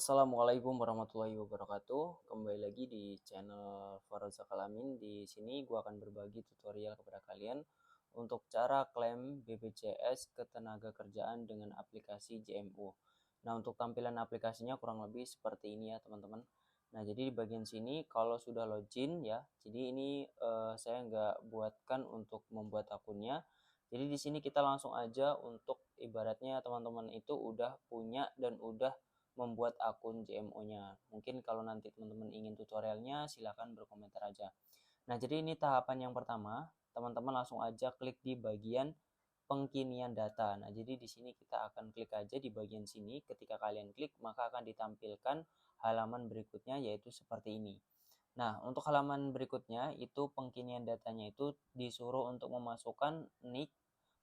Assalamualaikum warahmatullahi wabarakatuh. Kembali lagi di channel Faroz Zakalamin. Di sini gue akan berbagi tutorial kepada kalian untuk cara klaim BPJS Ketenagakerjaan dengan aplikasi JMO. Nah, untuk tampilan aplikasinya kurang lebih seperti ini ya, teman-teman. Nah, jadi di bagian sini kalau sudah login ya, jadi ini saya nggak buatkan untuk membuat akunnya. Jadi di sini kita langsung aja untuk ibaratnya teman-teman itu udah punya dan udah membuat akun JMO-nya. Mungkin kalau nanti teman-teman ingin tutorialnya, silahkan berkomentar aja. Nah, jadi ini tahapan yang pertama. Teman-teman langsung aja klik di bagian pengkinian data. Nah, jadi di sini kita akan klik aja di bagian sini. Ketika kalian klik, maka akan ditampilkan halaman berikutnya, yaitu seperti ini. Nah, untuk halaman berikutnya, itu pengkinian datanya itu disuruh untuk memasukkan NIK,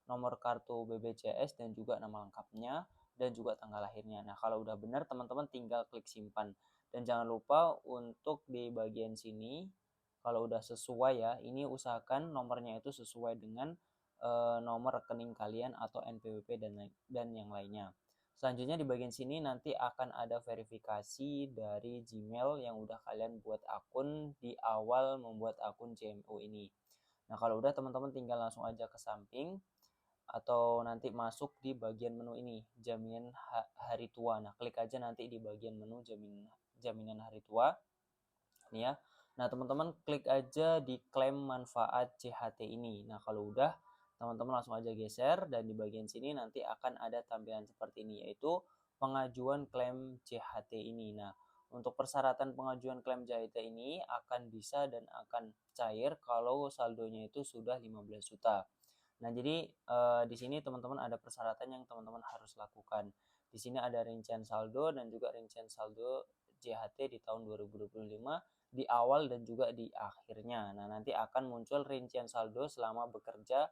nomor kartu BPJS, dan juga nama lengkapnya, dan juga tanggal lahirnya. Nah, kalau udah benar, teman-teman tinggal klik simpan. Dan jangan lupa untuk di bagian sini, kalau udah sesuai ya, ini usahakan nomornya itu sesuai dengan nomor rekening kalian atau NPWP dan yang lainnya. Selanjutnya di bagian sini nanti akan ada verifikasi dari Gmail yang udah kalian buat akun di awal membuat akun JMO ini. Nah, kalau udah teman-teman tinggal langsung aja ke samping atau nanti masuk di bagian menu ini, jaminan hari tua. Nah, klik aja nanti di bagian menu jaminan hari tua. Nih ya. Nah, teman-teman klik aja di klaim manfaat CHT ini. Nah, kalau udah teman-teman langsung aja geser dan di bagian sini nanti akan ada tampilan seperti ini, yaitu pengajuan klaim CHT ini. Nah, untuk persyaratan pengajuan klaim CHT ini akan bisa dan akan cair kalau saldonya itu sudah 15 juta. Nah, jadi di sini teman-teman ada persyaratan yang teman-teman harus lakukan. Di sini ada rincian saldo dan juga rincian saldo JHT di tahun 2025 di awal dan juga di akhirnya. Nah, nanti akan muncul rincian saldo selama bekerja,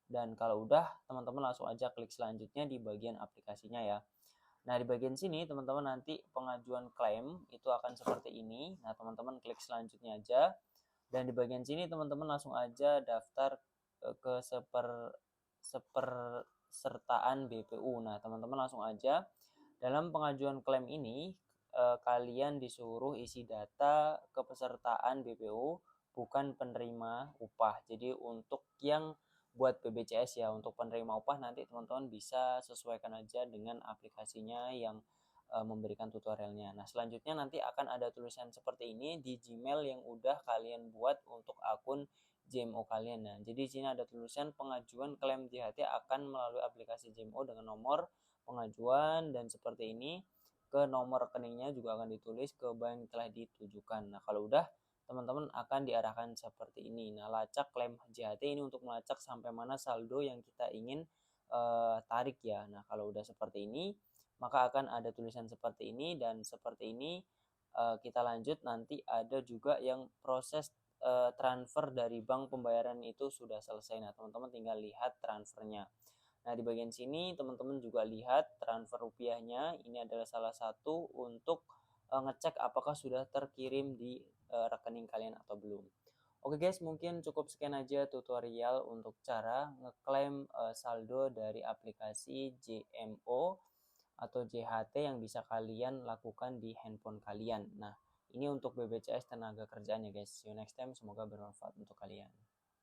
dan kalau udah teman-teman langsung aja klik selanjutnya di bagian aplikasinya ya. Nah, di bagian sini teman-teman nanti pengajuan klaim itu akan seperti ini. Nah, teman-teman klik selanjutnya aja. Dan di bagian sini teman-teman langsung aja daftar ke sepersertaan BPU. Nah, teman-teman langsung aja dalam pengajuan klaim ini kalian disuruh isi data kepesertaan BPU, bukan penerima upah. Jadi untuk yang buat BPJS ya, untuk penerima upah nanti teman-teman bisa sesuaikan aja dengan aplikasinya yang memberikan tutorialnya. Nah, selanjutnya nanti akan ada tulisan seperti ini di Gmail yang udah kalian buat untuk akun JMO kalian. Nah, jadi di sini ada tulisan pengajuan klaim JHT akan melalui aplikasi JMO dengan nomor pengajuan, dan seperti ini ke nomor rekeningnya juga akan ditulis ke bank yang telah ditujukan. Nah, kalau udah teman-teman akan diarahkan seperti ini. Nah, lacak klaim JHT ini untuk melacak sampai mana saldo yang kita ingin tarik ya. Nah, kalau udah seperti ini, maka akan ada tulisan seperti ini, dan seperti ini kita lanjut. Nanti ada juga yang proses transfer dari bank pembayaran itu sudah selesai. Nah, teman-teman tinggal lihat transfernya. Nah, di bagian sini teman-teman juga lihat transfer rupiahnya. Ini adalah salah satu untuk ngecek apakah sudah terkirim di rekening kalian atau belum. Oke guys, mungkin cukup sekian aja tutorial untuk cara ngeklaim saldo dari aplikasi JMO atau JHT yang bisa kalian lakukan di handphone kalian. Nah, ini untuk BPJS tenaga kerjaan ya guys. See you next time, semoga bermanfaat untuk kalian.